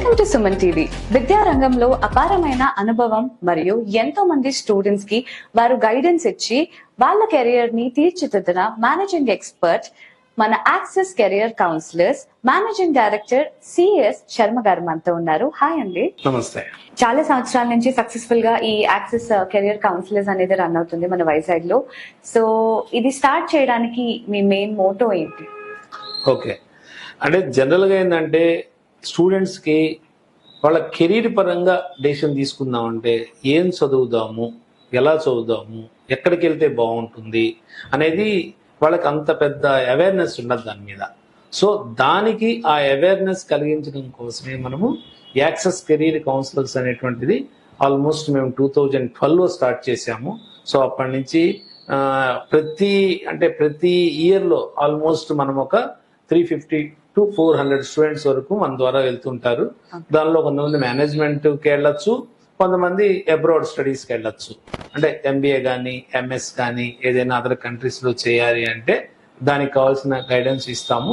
Welcome to Suman TV. విద్యారంగంలో అపారమైన అనుభవం మరియు ఎంతో మంది స్టూడెంట్స్ కి వారు గైడెన్స్ ఇచ్చి వాళ్ళ కెరియర్ ని తీర్చిదిద్దిన మేనేజింగ్ ఎక్స్పర్ట్ మన access career counsellors managing director CS Sharma గారు మనతో ఉన్నారు. హాయ్ అండి. నమస్తే. చాలా సంవత్సరాల నుంచి సక్సెస్ఫుల్ గా ఈ యాక్సెస్ కెరియర్ కౌన్సిలర్స్ అనేది రన్ అవుతుంది మన వైజాగ్ లో. సో ఇది స్టార్ట్ చేయడానికి మీ మెయిన్ మోటో ఏంటి? ఓకే, అంటే జనరల్ గా ఏంటంటే స్టూడెంట్స్ కి వాళ్ళ కెరీర్ పరంగా డెసిషన్ తీసుకుందామంటే ఏం చదువుదాము, ఎలా చదువుదాము, ఎక్కడికి వెళ్తే బాగుంటుంది అనేది వాళ్ళకి అంత పెద్ద అవేర్నెస్ ఉండదు దాని మీద. సో దానికి ఆ అవేర్నెస్ కలిగించడం కోసమే మనము యాక్సెస్ కెరీర్ కౌన్సిలర్స్ అనేటువంటిది ఆల్మోస్ట్ మేము 2012లో స్టార్ట్ చేశాము. సో అప్పటి నుంచి ప్రతి ఇయర్లో ఆల్మోస్ట్ మనం ఒక 350 to 400 స్టూడెంట్స్ వరకు మన ద్వారా వెళ్తుంటారు. దానిలో కొంతమంది మేనేజ్మెంట్కి వెళ్ళొచ్చు, కొంతమంది అబ్రాడ్ స్టడీస్కి వెళ్ళొచ్చు. అంటే ఎంబీఏ కానీ ఎంఎస్ కానీ ఏదైనా అదర్ కంట్రీస్లో చేయాలి అంటే దానికి కావాల్సిన గైడెన్స్ ఇస్తాము.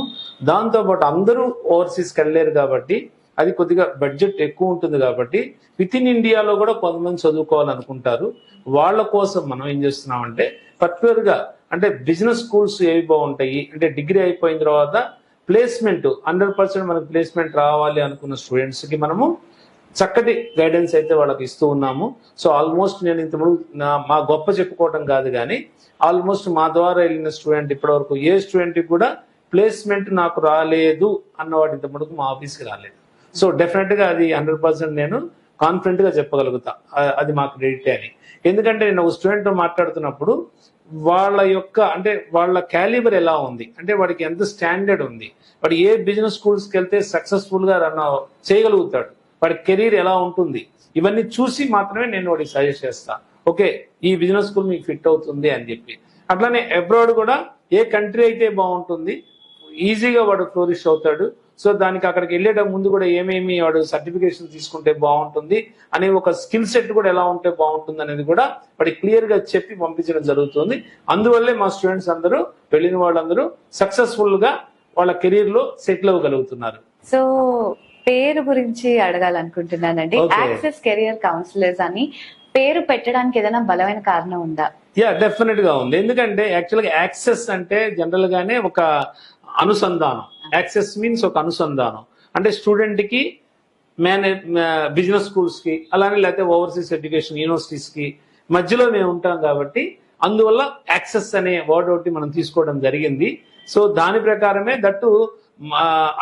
దాంతోపాటు అందరూ ఓవర్సీస్కి వెళ్ళలేరు కాబట్టి అది కొద్దిగా బడ్జెట్ ఎక్కువ ఉంటుంది కాబట్టి విత్ ఇన్ ఇండియాలో కూడా కొంతమంది చదువుకోవాలనుకుంటారు. వాళ్ళ కోసం మనం ఏం చేస్తున్నామంటే పర్టికులర్గా అంటే బిజినెస్ స్కూల్స్ ఏవి బాగుంటాయి అంటే డిగ్రీ అయిపోయిన తర్వాత ప్లేస్మెంట్ 100% మనకు ప్లేస్మెంట్ రావాలి అనుకున్న స్టూడెంట్స్ కి మనము చక్కటి గైడెన్స్ అయితే వాళ్ళకి ఇస్తూ ఉన్నాము. సో ఆల్మోస్ట్ నేను ఇంతకుముందు మా గొప్ప చెప్పుకోవటం కాదు కానీ ఆల్మోస్ట్ మా ద్వారా వెళ్ళిన స్టూడెంట్ ఇప్పటివరకు ఏ స్టూడెంట్కి కూడా ప్లేస్మెంట్ నాకు రాలేదు అన్నవాడు ఇంతకుముందుకు మా ఆఫీస్కి రాలేదు. సో డెఫినెట్ గా అది 100% నేను కాన్ఫిడెంట్ గా చెప్పగలుగుతా అది మా క్రెడిటే అని. ఎందుకంటే నేను ఒక స్టూడెంట్ తో మాట్లాడుతున్నప్పుడు వాళ్ళ యొక్క అంటే వాళ్ళ క్యాలిబర్ ఎలా ఉంది, అంటే వాడికి ఎంత స్టాండర్డ్ ఉంది, వాడు ఏ బిజినెస్ స్కూల్స్కి వెళ్తే సక్సెస్ఫుల్ గా రన్ చేయగలుగుతాడు, వాడి కెరీర్ ఎలా ఉంటుంది, ఇవన్నీ చూసి మాత్రమే నేను వాడికి సజెస్ట్ చేస్తా. ఓకే, ఈ బిజినెస్ స్కూల్ మీకు ఫిట్ అవుతుంది అని చెప్పి. అట్లానే అబ్రాడ్ కూడా ఏ కంట్రీ అయితే బాగుంటుంది, ఈజీగా వాడు ఫ్లోరిష్ అవుతాడు. సో దానికి అక్కడికి వెళ్ళేట ముందు కూడా ఏమేమి వాడు సర్టిఫికేషన్ తీసుకుంటే బాగుంటుంది అనే ఒక స్కిల్ సెట్ కూడా ఎలా ఉంటే బాగుంటుంది అనేది కూడా వాడికి క్లియర్ గా చెప్పి పంపించడం జరుగుతుంది. అందువల్లే మా స్టూడెంట్స్ అందరూ వెళ్ళిన వాళ్ళందరూ సక్సెస్ఫుల్ గా వాళ్ళ కెరీర్ లో సెటిల్ అవ్వగలుగుతున్నారు. సో పేరు గురించి అడగాలనుకుంటున్నానండి. యాక్సెస్ కెరియర్ కౌన్సిలర్స్ అని పేరు పెట్టడానికి ఏదైనా బలమైన కారణం ఉందా? యా, డెఫినెట్ గా ఉంది. ఎందుకంటే యాక్చువల్ గా యాక్సెస్ అంటే జనరల్ గానే ఒక అనుసంధానం. యాక్సెస్ మీన్స్ ఒక అనుసంధానం అంటే స్టూడెంట్ కి బిజినెస్ స్కూల్స్ కి అలానే లేకపోతే ఓవర్సీస్ ఎడ్యుకేషన్ యూనివర్సిటీస్ కి మధ్యలో మేము ఉంటాం కాబట్టి అందువల్ల యాక్సెస్ అనే వర్డ్ ఒకటి మనం తీసుకోవడం జరిగింది. సో దాని ప్రకారమే దట్టు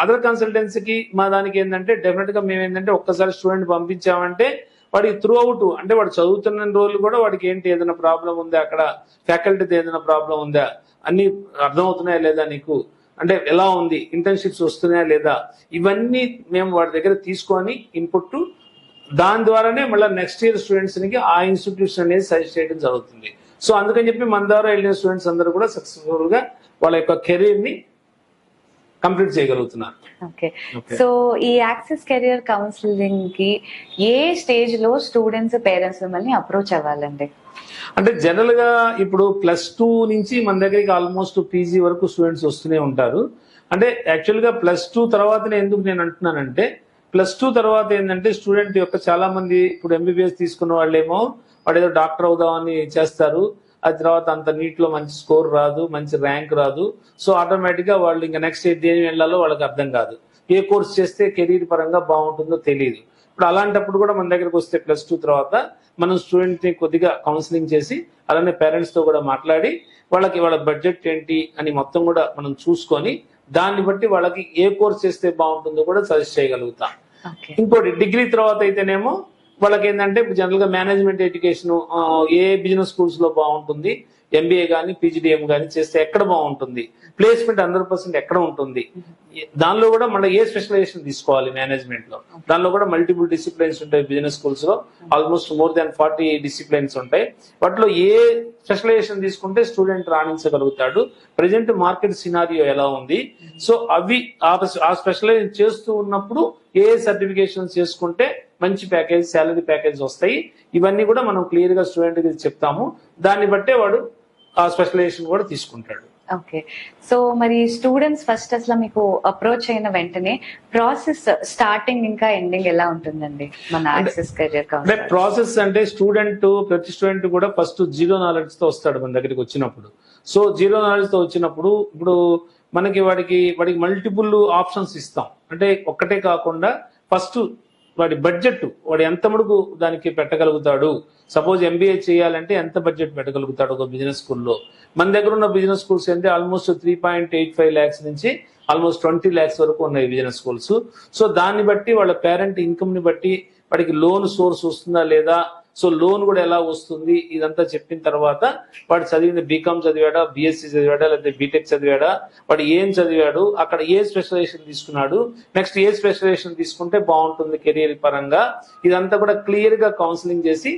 అదర్ కన్సల్టెన్సీకి మా దానికి ఏంటంటే డెఫినెట్ గా మేము ఏంటంటే ఒక్కసారి స్టూడెంట్ పంపించామంటే వాడికి త్రూ అవుట్ అంటే వాడు చదువుతున్న రోజులు కూడా వాడికి ఏంటి ఏదైనా ప్రాబ్లం ఉందా, అక్కడ ఫ్యాకల్టీతో ఏదైనా ప్రాబ్లం ఉందా, అన్ని అర్థమవుతున్నాయా లేదా నీకు, అంటే ఎలా ఉంది, ఇంటర్న్షిప్స్ వస్తున్నాయా లేదా, ఇవన్నీ మేము వాడి దగ్గర తీసుకొని ఇన్పుట్ దాని ద్వారానే మళ్ళీ నెక్స్ట్ ఇయర్ స్టూడెంట్స్ కి ఆ ఇన్స్టిట్యూషన్ అనేది సజెస్ట్ చేయడం జరుగుతుంది. సో అందుకని చెప్పి మన ద్వారా వెళ్ళిన స్టూడెంట్స్ అందరూ కూడా సక్సెస్ఫుల్ గా వాళ్ళ యొక్క కెరీర్ ని కంప్లీట్ చేయగలుగుతున్నారు. ఓకే, సో ఈ యాక్సెస్ కెరియర్ కౌన్సిలింగ్ కి ఏ స్టేజ్ లో స్టూడెంట్స్ పేరెంట్స్ మిమ్మల్ని అప్రోచ్ అవ్వాలండి? అంటే జనరల్ గా ఇప్పుడు +2 నుంచి మన దగ్గరికి ఆల్మోస్ట్ పీజీ వరకు స్టూడెంట్స్ వస్తూనే ఉంటారు. అంటే యాక్చువల్ గా +2 తర్వాతనే ఎందుకు నేను అంటున్నానంటే +2 తర్వాత ఏంటంటే స్టూడెంట్ యొక్క చాలా మంది ఇప్పుడు ఎంబీబీఎస్ తీసుకున్న వాళ్ళేమో వాడు ఏదో డాక్టర్ అవుదామని చేస్తారు. ఆ తర్వాత అంత నీట్ లో మంచి స్కోర్ రాదు, మంచి ర్యాంక్ రాదు. సో ఆటోమేటిక్ గా వాళ్ళు ఇంకా నెక్స్ట్ దేని వెళ్ళాలో వాళ్ళకి అర్థం కాదు, ఏ కోర్స్ చేస్తే కెరీర్ పరంగా బాగుంటుందో తెలియదు. ఇప్పుడు అలాంటప్పుడు కూడా మన దగ్గరకు వస్తే +2 తర్వాత మనం స్టూడెంట్ ని కొద్దిగా కౌన్సిలింగ్ చేసి అలానే పేరెంట్స్ తో కూడా మాట్లాడి వాళ్ళ బడ్జెట్ ఏంటి అని మొత్తం కూడా మనం చూసుకొని దాన్ని బట్టి వాళ్ళకి ఏ కోర్స్ చేస్తే బాగుంటుందో కూడా సజెస్ట్ చేయగలుగుతాం. ఇంకోటి డిగ్రీ తర్వాత అయితేనేమో వాళ్ళకి ఏంటంటే జనరల్ గా మేనేజ్మెంట్ ఎడ్యుకేషన్ ఏ బిజినెస్ స్కూల్స్ లో బాగుంటుంది, ఎంబీఏ కానీ పీజీడీఎం కానీ చేస్తే ఎక్కడ బాగుంటుంది, ప్లేస్మెంట్ 100% ఎక్కడ ఉంటుంది, దానిలో కూడా మళ్ళీ ఏ స్పెషలైజేషన్ తీసుకోవాలి మేనేజ్మెంట్ లో, దానిలో కూడా మల్టిపుల్ డిసిప్లిన్స్ ఉంటాయి. బిజినెస్ స్కూల్స్ లో ఆల్మోస్ట్ మోర్ దాన్ 40 డిసిప్లిన్స్ ఉంటాయి. వాటిలో ఏ స్పెషలైజేషన్ తీసుకుంటే స్టూడెంట్ రాణించగలుగుతాడు, ప్రజెంట్ మార్కెట్ సినారియో ఎలా ఉంది, సో అవి ఆ స్పెషలైజ్ చేస్తూ ఉన్నప్పుడు ఏ సర్టిఫికేషన్ చేసుకుంటే మంచి ప్యాకేజ్, శాలరీ ప్యాకేజ్ వస్తాయి, ఇవన్నీ కూడా మనం క్లియర్ గా స్టూడెంట్ కి చెప్తాము. దాన్ని బట్టే వాడు ఆ స్పెషలైజేషన్ కూడా తీసుకుంటాడు. ఓకే. సో మరి స్టూడెంట్స్ ఫస్ట్ అసలు మీకు అప్రోచ్ అయిన వెంటనే ప్రాసెస్ స్టార్టింగ్ ఇంకా ఎండింగ్ ఎలా ఉంటుందండి మన యాక్సెస్ కెరియర్ అంటే కౌన్సిలర్? ప్రాసెస్ అంటే ప్రతి స్టూడెంట్ కూడా ఫస్ట్ జీరో నాలెడ్జ్ తో వస్తాడు మన దగ్గరికి వచ్చినప్పుడు. సో జీరో నాలెడ్జ్ తో వచ్చినప్పుడు ఇప్పుడు వాడికి మల్టిపుల్ ఆప్షన్స్ ఇస్తాం. అంటే ఒక్కటే కాకుండా ఫస్ట్ వాడి బడ్జెట్, వాడు ఎంత మడుగు దానికి పెట్టగలుగుతాడు. సపోజ్ ఎంబీఏ చేయాలంటే ఎంత బడ్జెట్ పెట్టగలుగుతాడు ఒక బిజినెస్ స్కూల్లో. మన దగ్గర ఉన్న బిజినెస్ స్కూల్స్ అంటే ఆల్మోస్ట్ 3.85 lakhs నుంచి ఆల్మోస్ట్ 20 lakhs వరకు ఉన్నాయి బిజినెస్ స్కూల్స్. సో దాన్ని బట్టి వాళ్ళ పేరెంట్ ఇన్కమ్ ని బట్టి వాడికి లోన్ సోర్స్ వస్తుందా లేదా, సో లోన్ కూడా ఎలా వస్తుంది, ఇదంతా చెప్పిన తర్వాత వాడు చదివింది బీకామ్ చదివాడా, బీఎస్సీ చదివాడా, లేదా బీటెక్ చదివాడా, వాడు ఏం చదివాడు, అక్కడ ఏ స్పెషలైజేషన్ తీసుకున్నాడు, నెక్స్ట్ ఏ స్పెషలైజేషన్ తీసుకుంటే బాగుంటుంది కెరియర్ పరంగా, ఇదంతా కూడా క్లియర్ గా కౌన్సిలింగ్ చేసి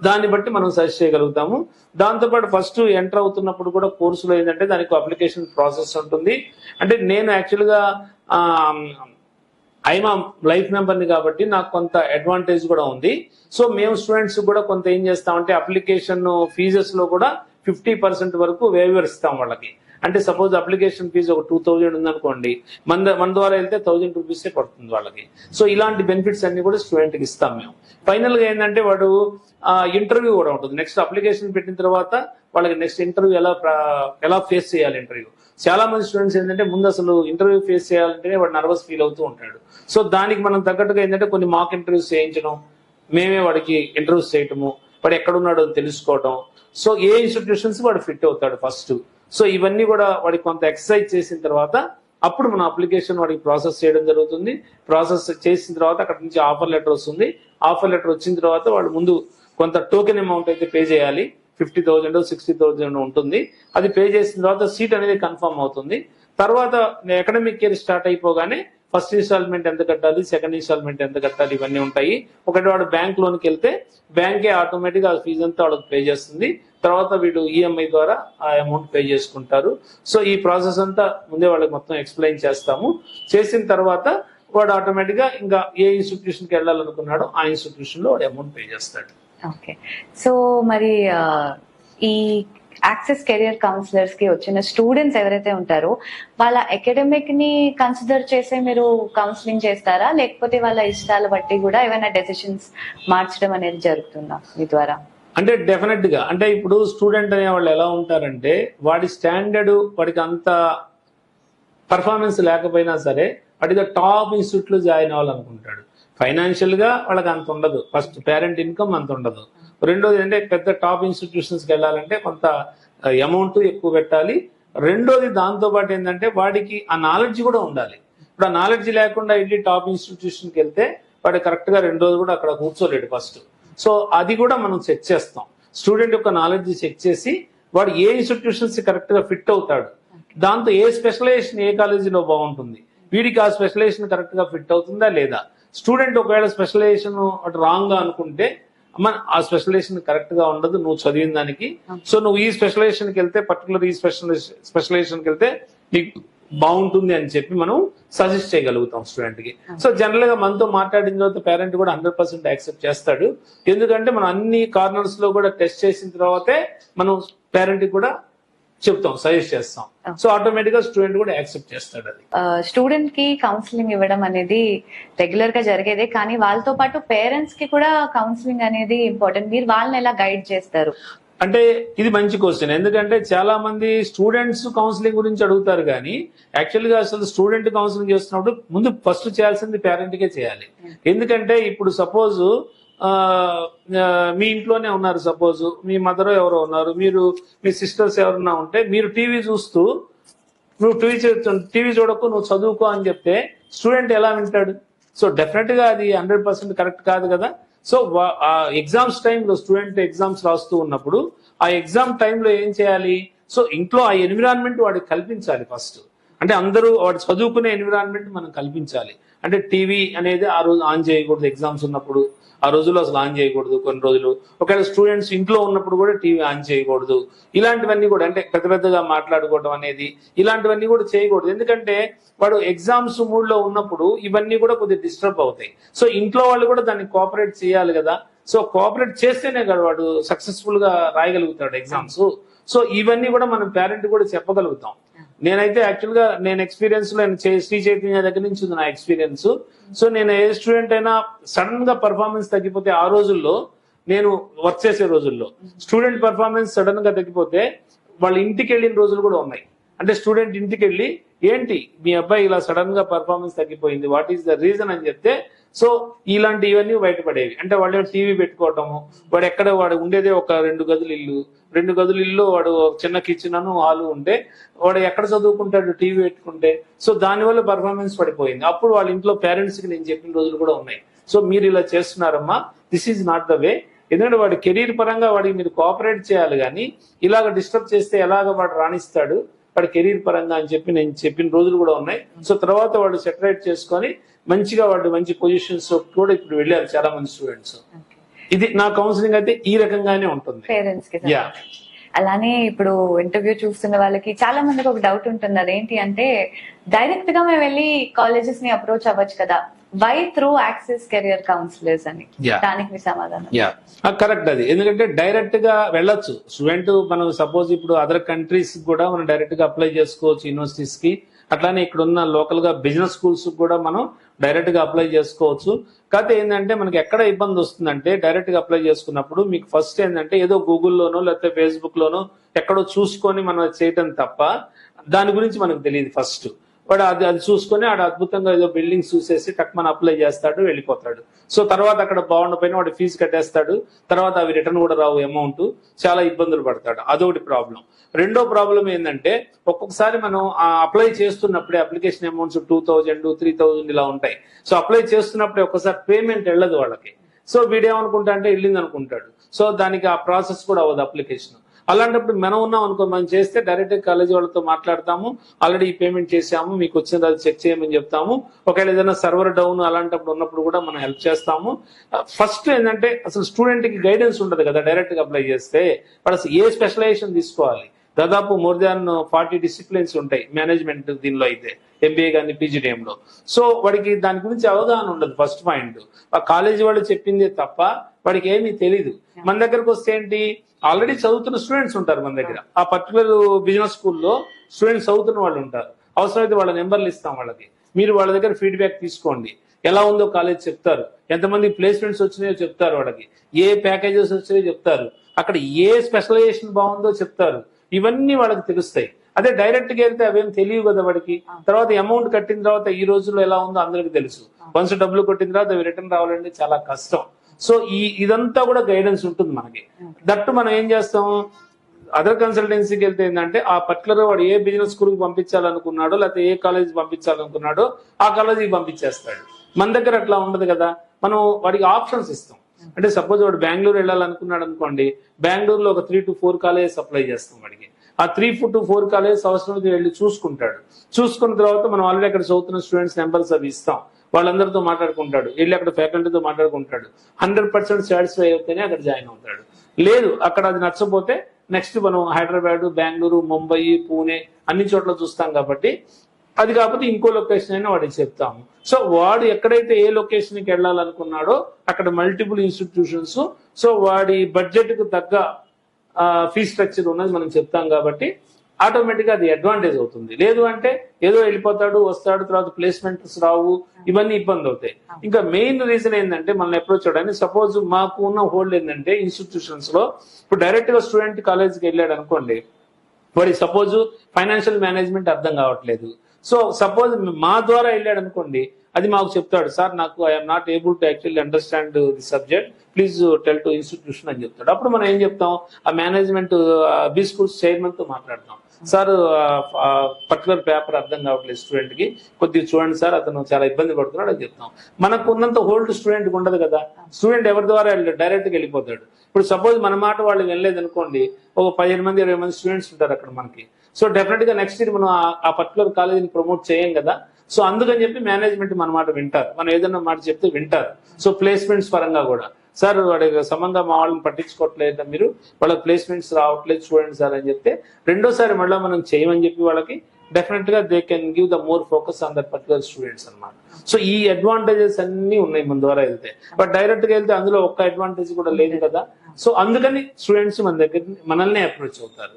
దాన్ని బట్టి మనం సజెస్ట్ చేయగలుగుతాము. దాంతోపాటు ఫస్ట్ ఎంటర్ అవుతున్నప్పుడు కూడా కోర్సులో ఏంటంటే దానికి అప్లికేషన్ ప్రాసెస్ ఉంటుంది. అంటే నేను యాక్చువల్గా ఐమా లైఫ్ మెంబర్ని కాబట్టి నాకు కొంత అడ్వాంటేజ్ కూడా ఉంది. సో మేము స్టూడెంట్స్ కూడా కొంత ఏం చేస్తామంటే అప్లికేషన్ ఫీజెస్ లో కూడా 50% వరకు వేవర్ ఇస్తాం వాళ్ళకి. అంటే సపోజ్ అప్లికేషన్ ఫీజు ఒక 2000 ఉందనుకోండి, మన ద్వారా వెళ్తే 1000 రూపీసే పడుతుంది వాళ్ళకి. సో ఇలాంటి బెనిఫిట్స్ అన్ని కూడా స్టూడెంట్ కి ఇస్తాం మేము. ఫైనల్ గా ఏంటంటే వాడు ఇంటర్వ్యూ కూడా ఉంటుంది. నెక్స్ట్ అప్లికేషన్ పెట్టిన తర్వాత వాళ్ళకి నెక్స్ట్ ఇంటర్వ్యూ ఎలా ఫేస్ చేయాలి. ఇంటర్వ్యూ చాలా మంది స్టూడెంట్స్ ఏంటంటే ముందు అసలు ఇంటర్వ్యూ ఫేస్ చేయాలంటేనే వాడు నర్వస్ ఫీల్ అవుతూ ఉంటాడు. సో దానికి మనం తగ్గట్టుగా ఏంటంటే కొన్ని మాక్ ఇంటర్వ్యూస్ చేయించడం, మేమే వాడికి ఇంటర్వ్యూస్ చేయటము, వాడు ఎక్కడున్నాడో తెలుసుకోవడం, సో ఏ ఇన్స్టిట్యూషన్స్ వాడు ఫిట్ అవుతాడు ఫస్ట్. సో ఇవన్నీ కూడా వాడికి కొంత ఎక్సర్సైజ్ చేసిన తర్వాత అప్పుడు మన అప్లికేషన్ వాడికి ప్రాసెస్ చేయడం జరుగుతుంది. ప్రాసెస్ చేసిన తర్వాత అక్కడ నుంచి ఆఫర్ లెటర్ వస్తుంది. ఆఫర్ లెటర్ వచ్చిన తర్వాత వాడు ముందు కొంత టోకెన్ అమౌంట్ అయితే పే చేయాలి. 50,000 60,000 ఉంటుంది. అది పే చేసిన తర్వాత సీట్ అనేది కన్ఫర్మ్ అవుతుంది. తర్వాత అకాడమిక్ ఇయర్ స్టార్ట్ అయిపోగానే ఫస్ట్ ఇన్స్టాల్మెంట్ ఎంత కట్టాలి, సెకండ్ ఇన్స్టాల్మెంట్ ఎంత కట్టాలి, ఇవన్నీ ఉంటాయి. ఒకటి వాడు బ్యాంక్ లోన్కి వెళ్తే బ్యాంకే ఆటోమేటిక్ ఆ ఫీజు అంతా వాళ్ళకి పే చేస్తుంది. తర్వాత వీడు ఈఎంఐ ద్వారా ఆ అమౌంట్ పే చేసుకుంటారు. సో ఈ ప్రాసెస్ అంతా ముందే వాళ్ళకి మొత్తం ఎక్స్ప్లెయిన్ చేస్తాము. చేసిన తర్వాత వాడు ఆటోమేటిక్ గా ఇంకా ఏ ఇన్స్టిట్యూషన్ కి వెళ్ళాలనుకున్నాడో ఆ ఇన్స్టిట్యూషన్ లో వాడు అమౌంట్ పే చేస్తాడు. ఓకే. సో మరి ఈ యాక్సెస్ కెరియర్ కౌన్సిలర్స్ కి వచ్చిన స్టూడెంట్స్ ఎవరైతే ఉంటారో వాళ్ళ అకాడమిక్ ని కన్సిడర్ చేసే మీరు కౌన్సిలింగ్ చేస్తారా, లేకపోతే వాళ్ళ ఇష్టాల బట్టి కూడా ఏమైనా డెసిషన్స్ మార్చడం అనేది జరుగుతుందా మీ ద్వారా? అంటే డెఫినెట్ గా, అంటే ఇప్పుడు స్టూడెంట్ అనే వాళ్ళు ఎలా ఉంటారంటే వాడి స్టాండర్డ్, వాడికి అంత పర్ఫార్మెన్స్ లేకపోయినా సరే వాడికి టాప్ ఇన్స్టిట్యూట్ లో జాయిన్ అవ్వాలనుకుంటాడు. ఫైనాన్షియల్ గా వాళ్ళకి అంత ఉండదు. ఫస్ట్ పేరెంట్ ఇన్కమ్ అంత ఉండదు. రెండోది అంటే పెద్ద టాప్ ఇన్స్టిట్యూషన్స్ కి వెళ్ళాలంటే కొంత అమౌంట్ ఎక్కువ పెట్టాలి. రెండోది దాంతో పాటు ఏంటంటే వాడికి ఆ నాలెడ్జ్ కూడా ఉండాలి. ఇప్పుడు ఆ నాలెడ్జ్ లేకుండా వెళ్ళి టాప్ ఇన్స్టిట్యూషన్ కి వెళ్తే వాడు కరెక్ట్ గా 2 రోజులు కూడా అక్కడ కూర్చోలేడు ఫస్ట్. సో అది కూడా మనం చెక్ చేస్తాం. స్టూడెంట్ యొక్క నాలెడ్జ్ చెక్ చేసి వాడు ఏ ఇన్స్టిట్యూషన్స్ కరెక్ట్ గా ఫిట్ అవుతాడు, దాంతో ఏ స్పెషలైజేషన్ ఏ కాలేజీలో బాగుంటుంది, వీడికి ఆ స్పెషలైజేషన్ కరెక్ట్ గా ఫిట్ అవుతుందా లేదా. స్టూడెంట్ ఒకవేళ స్పెషలైజేషన్ అటు రాంగ్ గా అనుకుంటే ఆ స్పెషలైజేషన్ కరెక్ట్ గా ఉండదు నువ్వు చదివిన దానికి. సో నువ్వు ఈ స్పెషలైజేషన్ కి వెళ్తే పర్టికులర్ ఈ స్పెషలైజేషన్ కి వెళ్తే నీకు బాగుంటుంది అని చెప్పి మనం సజెస్ట్ చేయగలుగుతాం స్టూడెంట్ కి. సో జనరల్ గా మనతో మాట్లాడిన తర్వాత పేరెంట్ కూడా 100% యాక్సెప్ట్ చేస్తాడు. ఎందుకంటే మనం అన్ని కార్నర్స్ లో కూడా టెస్ట్ చేసిన తర్వాతే మనం పేరెంట్ కి కూడా చెప్తాం, సజెస్ట్ చేస్తాం. సో ఆటోమేటిక్ గా స్టూడెంట్ కూడా యాక్సెప్ట్ చేస్తాడు. అది స్టూడెంట్ కి కౌన్సిలింగ్ ఇవ్వడం అనేది రెగ్యులర్ గా జరిగేదే, కానీ వాళ్ళతో పాటు పేరెంట్స్ కి కూడా కౌన్సిలింగ్ అనేది ఇంపార్టెంట్. మీరు వాళ్ళని ఎలా గైడ్ చేస్తారు? అంటే ఇది మంచి క్వశ్చన్. ఎందుకంటే చాలా మంది స్టూడెంట్స్ కౌన్సిలింగ్ గురించి అడుగుతారు, కానీ యాక్చువల్ గా అసలు స్టూడెంట్ కౌన్సిలింగ్ చేస్తున్నప్పుడు ముందు ఫస్ట్ చేయాల్సింది పేరెంట్ కే చేయాలి. ఎందుకంటే ఇప్పుడు సపోజ్ మీ ఇంట్లోనే ఉన్నారు, సపోజ్ మీ మదర్ ఎవరో ఉన్నారు, మీరు మీ సిస్టర్స్ ఎవరన్నా ఉంటే మీరు టీవీ చూస్తూ నువ్వు టీవీ చూడకు నువ్వు చదువుకో అని చెప్తే స్టూడెంట్ ఎలా వింటాడు? సో డెఫినెట్ గా అది 100% కరెక్ట్ కాదు కదా. సో ఆ ఎగ్జామ్స్ టైంలో స్టూడెంట్ ఎగ్జామ్స్ రాస్తూ ఉన్నప్పుడు ఆ ఎగ్జామ్ టైంలో ఏం చేయాలి? సో ఇంట్లో ఆ ఎన్విరాన్మెంట్ వాడికి కల్పించాలి ఫస్ట్. అంటే అందరూ వాడు చదువుకునే ఎన్విరాన్మెంట్ మనం కల్పించాలి. అంటే టీవీ అనేది ఆ రోజు ఆన్ చేయకూడదు. ఎగ్జామ్స్ ఉన్నప్పుడు ఆ రోజుల్లో అసలు ఆన్ చేయకూడదు కొన్ని రోజులు. ఒకవేళ స్టూడెంట్స్ ఇంట్లో ఉన్నప్పుడు కూడా టీవీ ఆన్ చేయకూడదు. ఇలాంటివన్నీ కూడా అంటే పెద్దగా మాట్లాడుకోవడం అనేది ఇలాంటివన్నీ కూడా చేయకూడదు. ఎందుకంటే వాడు ఎగ్జామ్స్ మూడ్ లో ఉన్నప్పుడు ఇవన్నీ కూడా కొద్దిగా డిస్టర్బ్ అవుతాయి. సో ఇంట్లో వాళ్ళు కూడా దాన్ని కోఆపరేట్ చేయాలి కదా. సో కోఆపరేట్ చేస్తేనే కదా వాడు సక్సెస్ఫుల్ గా రాయగలుగుతాడు ఎగ్జామ్స్. సో ఇవన్నీ కూడా మనం పేరెంట్ కూడా చెప్పగలుగుతాం. నేనైతే యాక్చువల్ గా నేను ఎక్స్పీరియన్స్ లో శ్రీ చైతన్య దగ్గర నుంచి ఉంది నా ఎక్స్పీరియన్స్. సో నేను ఏ స్టూడెంట్ అయినా సడన్ గా పర్ఫార్మెన్స్ తగ్గిపోతే ఆ రోజుల్లో నేను వర్క్ చేసే రోజుల్లో స్టూడెంట్ పర్ఫార్మెన్స్ సడన్ గా తగ్గిపోతే వాళ్ళ ఇంటికి వెళ్ళిన రోజులు కూడా ఉన్నాయి. అంటే స్టూడెంట్ ఇంటికి వెళ్ళి ఏంటి మీ అబ్బాయి ఇలా సడన్ గా పర్ఫార్మెన్స్ తగ్గిపోయింది, వాట్ ఈస్ ద రీజన్ అని చెప్తే సో ఇలాంటి ఇవన్నీ బయటపడేవి. అంటే వాళ్ళు టీవీ పెట్టుకోవటము, వాడు ఉండేదే ఒక 2 గదుల ఇల్లు, వాడు చిన్న కిచెన్ హాలు ఉంటే వాడు ఎక్కడ చదువుకుంటాడు టీవీ పెట్టుకుంటే. సో దానివల్ల పర్ఫార్మెన్స్ పడిపోయింది. అప్పుడు వాళ్ళ ఇంట్లో పేరెంట్స్ కి నేను చెప్పిన రోజులు కూడా ఉన్నాయి. సో మీరు ఇలా చేస్తున్నారమ్మా, this is not the way. ఎందుకంటే వాడి కెరీర్ పరంగా వాడికి మీరు కోఆపరేట్ చేయాలి, కానీ ఇలాగ డిస్టర్బ్ చేస్తే ఎలాగ వాడు రాణిస్తాడు వాడి కెరీర్ పరంగా అని చెప్పి నేను చెప్పిన రోజులు కూడా ఉన్నాయి. సో తర్వాత వాడు సెటరేట్ చేసుకొని మంచిగా వాడు మంచి పొజిషన్స్ కూడా ఇప్పుడు వెళ్ళారు చాలా మంది స్టూడెంట్స్. ఇది నా కౌన్సిలింగ్ అయితే ఈ రకంగానే ఉంటుంది పేరెంట్స్ కి. అలానే ఇప్పుడు ఇంటర్వ్యూ చూస్తున్న వాళ్ళకి చాలా మందికి ఒక డౌట్ ఉంటుంది, అదేంటి అంటే డైరెక్ట్ గా మేము వెళ్ళి కాలేజెస్ ని అప్రోచ్ అవ్వచ్చు కదా, why through access career counsellors అని, దానికి మీ సమాధానం? కరెక్ట్. అది ఎందుకంటే డైరెక్ట్ గా వెళ్ళొచ్చు స్టూడెంట్. మనం సపోజ్ ఇప్పుడు అదర్ కంట్రీస్ కూడా మనం డైరెక్ట్ గా అప్లై చేసుకోవచ్చు యూనివర్సిటీస్ కి. అట్లానే ఇక్కడ ఉన్న లోకల్ గా బిజినెస్ స్కూల్స్ కూడా మనం డైరెక్ట్ గా అప్లై చేసుకోవచ్చు. కాకపోతే ఏంటంటే మనకి ఎక్కడ ఇబ్బంది వస్తుందంటే డైరెక్ట్ గా అప్లై చేసుకున్నప్పుడు మీకు ఫస్ట్ ఏంటంటే ఏదో గూగుల్లోనో లేకపోతే ఫేస్బుక్ లోనో ఎక్కడో చూసుకొని మనం చేయటం తప్ప దాని గురించి మనకు తెలియదు. ఫస్ట్ వాడు అది చూసుకొని ఆడ అద్భుతంగా ఏదో బిల్డింగ్స్ చూసేసి టక్ మన అప్లై చేస్తాడు, వెళ్ళిపోతాడు. సో తర్వాత అక్కడ బాగుండపోయినా వాడు ఫీజు కట్టేస్తాడు, తర్వాత అవి రిటర్న్ కూడా రావు అమౌంట్, చాలా ఇబ్బందులు పడతాడు. అదొకటి ప్రాబ్లం. రెండో ప్రాబ్లం ఏంటంటే ఒక్కొక్కసారి మనం అప్లై చేస్తున్నప్పుడే అప్లికేషన్ అమౌంట్స్ 2000, 3000 ఇలా ఉంటాయి. సో అప్లై చేస్తున్నప్పుడే ఒక్కసారి పేమెంట్ వెళ్ళదు వాళ్ళకి. సో వీడేమనుకుంటా అంటే వెళ్ళింది అనుకుంటాడు. సో దానికి ఆ ప్రాసెస్ కూడా అవ్వదు అప్లికేషన్. అలాంటప్పుడు మనం ఉన్నాం అనుకో, మనం చేస్తే డైరెక్ట్ కాలేజీ వాళ్ళతో మాట్లాడతాము, ఆల్రెడీ పేమెంట్ చేసాము, మీకు వచ్చింది అది చెక్ చేయమని చెప్తాము. ఒకవేళ ఏదైనా సర్వర్ డౌన్ అలాంటప్పుడు ఉన్నప్పుడు కూడా మనం హెల్ప్ చేస్తాము. ఫస్ట్ ఏంటంటే అసలు స్టూడెంట్ కి గైడెన్స్ ఉండదు కదా డైరెక్ట్ గా అప్లై చేస్తే. వాడు అసలు ఏ స్పెషలైజేషన్ తీసుకోవాలి, దాదాపు మోర్ దాన్ 40 డిసిప్లిన్స్ ఉంటాయి మేనేజ్మెంట్ దీనిలో అయితే, ఎంబీఏ కానీ పీజీడీఎంలో. సో వాడికి దాని గురించి అవగాహన ఉండదు. ఫస్ట్ పాయింట్, ఆ కాలేజీ వాళ్ళు చెప్పిందే తప్ప వాడికి ఏమీ తెలీదు. మన దగ్గరకు వస్తే ఏంటి, ఆల్రెడీ చదువుతున్న స్టూడెంట్స్ ఉంటారు మన దగ్గర. ఆ పర్టికులర్ బిజినెస్ స్కూల్లో స్టూడెంట్స్ చదువుతున్న వాళ్ళు ఉంటారు. అవసరమైతే వాళ్ళ నెంబర్లు ఇస్తాం వాళ్ళకి, మీరు వాళ్ళ దగ్గర ఫీడ్బ్యాక్ తీసుకోండి. ఎలా ఉందో కాలేజ్ చెప్తారు, ఎంతమంది ప్లేస్మెంట్స్ వచ్చినాయో చెప్తారు, వాళ్ళకి ఏ ప్యాకేజెస్ వచ్చినాయో చెప్తారు, అక్కడ ఏ స్పెషలైజేషన్ బాగుందో చెప్తారు. ఇవన్నీ వాళ్ళకి తెలుస్తాయి. అదే డైరెక్ట్ గా వెళ్తే అవేం తెలియవు కదా వాడికి. తర్వాత అమౌంట్ కట్టిన తర్వాత ఈ రోజుల్లో ఎలా ఉందో అందరికి తెలుసు. వన్స్ డబ్బులు కొట్టిన తర్వాత అవి రిటర్న్ రావాలంటే చాలా కష్టం. సో ఇదంతా కూడా గైడెన్స్ ఉంటుంది మనకి. దట్టు మనం ఏం చేస్తాం, అదర్ కన్సల్టెన్సీకి వెళ్తే ఏంటంటే ఆ పర్టికులర్ వాడు ఏ బిజినెస్ స్కూల్ కి పంపించాలనుకున్నాడో లేకపోతే ఏ కాలేజ్ పంపించాలనుకున్నాడో ఆ కాలేజీకి పంపించేస్తాడు. మన దగ్గర అట్లా ఉండదు కదా. మనం వాడికి ఆప్షన్స్ ఇస్తాం. అంటే సపోజ్ వాడు బెంగళూరు వెళ్ళాలనుకున్నాడు అనుకోండి, బెంగళూరులో ఒక 3 to 4 కాలేజెస్ అప్లై చేస్తాం వాడికి. ఆ 3 to 4 కాలేజెస్ అవసరమైతే వెళ్ళి చూసుకుంటాడు. చూసుకున్న తర్వాత మనం ఆల్రెడీ అక్కడ చదువుతున్న స్టూడెంట్స్ నెంబర్స్ అవి ఇస్తాం. వాళ్ళందరితో మాట్లాడుకుంటాడు, వెళ్ళి అక్కడ ఫ్యాకల్టీతో మాట్లాడుకుంటాడు. 100% సాటిస్ఫై అయితేనే అక్కడ జాయిన్ అవుతాడు. లేదు అక్కడ అది నచ్చపోతే నెక్స్ట్ మనం హైదరాబాద్, బెంగళూరు, ముంబై, పూణే అన్ని చోట్ల చూస్తాం కాబట్టి అది కాకపోతే ఇంకో లొకేషన్ అయినా వాడికి చెప్తాము. సో వాడు ఎక్కడైతే ఏ లొకేషన్కి వెళ్ళాలనుకున్నాడో అక్కడ మల్టిపుల్ ఇన్స్టిట్యూషన్స్, సో వాడి బడ్జెట్ కు తగ్గ ఫీ స్ట్రక్చర్ ఉన్నది మనం చెప్తాం కాబట్టి ఆటోమేటిక్ గా అది అడ్వాంటేజ్ అవుతుంది. లేదు అంటే ఏదో వెళ్ళిపోతాడు, వస్తాడు, తర్వాత ప్లేస్మెంట్స్ రావు, ఇవన్నీ ఇబ్బంది అవుతాయి. ఇంకా మెయిన్ రీజన్ ఏంటంటే మనల్ని అప్రోచ్ అవడానికి, సపోజ్ మాకు ఉన్న హోల్డ్ ఏంటంటే ఇన్స్టిట్యూషన్స్ లో ఇప్పుడు డైరెక్ట్ గా స్టూడెంట్ కాలేజ్కి వెళ్ళాడు అనుకోండి, వాడి సపోజ్ ఫైనాన్షియల్ మేనేజ్మెంట్ అర్థం కావట్లేదు. సో సపోజ్ మా ద్వారా వెళ్ళాడు అనుకోండి, అది మాకు చెప్తాడు, సార్ నాకు I'm not able to actually understand the subject, please tell to institution అని చెప్తాడు. అప్పుడు మనం ఏం చెప్తాం, ఆ మేనేజ్మెంట్ బి స్కూల్స్ చైర్మన్ తో మాట్లాడతాం. సార్ పర్టికులర్ పేపర్ అర్థం కావట్లేదు స్టూడెంట్ కి, కొద్దిగా చూడండి సార్, అతను చాలా ఇబ్బంది పడుతున్నాడు అని చెప్తాం. మనకు ఉన్నంత హోల్డ్ స్టూడెంట్ ఉండదు కదా. స్టూడెంట్ ఎవరి ద్వారా డైరెక్ట్ గా వెళ్ళిపోతాడు. ఇప్పుడు సపోజ్ మన మాట వాళ్ళు వెళ్ళలేదు అనుకోండి, ఒక 15 మంది 20 మంది స్టూడెంట్స్ ఉంటారు అక్కడ మనకి. సో డెఫినెట్ గా నెక్స్ట్ ఇయర్ మనం ఆ పర్టికులర్ కాలేజీని ప్రమోట్ చేయం కదా. సో అందుకని చెప్పి మేనేజ్మెంట్ మన మాట వింటారు, మనం ఏదైనా మాట చెప్తే వింటారు. సో ప్లేస్మెంట్స్ పరంగా కూడా, సార్ వాడి సమంగా మా వాళ్ళని పట్టించుకోవట్లేదు, మీరు వాళ్ళకి ప్లేస్మెంట్స్ రావట్లేదు చూడండి సార్ అని చెప్తే రెండోసారి మళ్ళీ మనం చేయమని చెప్పి వాళ్ళకి డెఫినెట్ గా they can give the more focus on that particular students అన్నమాట. సో ఈ అడ్వాంటేజెస్ అన్ని ఉన్నాయి మన ద్వారా వెళ్తే. బట్ డైరెక్ట్ గా వెళ్తే అందులో ఒక్క అడ్వాంటేజ్ కూడా లేదు కదా. సో అందుకని స్టూడెంట్స్ మన దగ్గర మనల్ని అప్రోచ్ అవుతారు.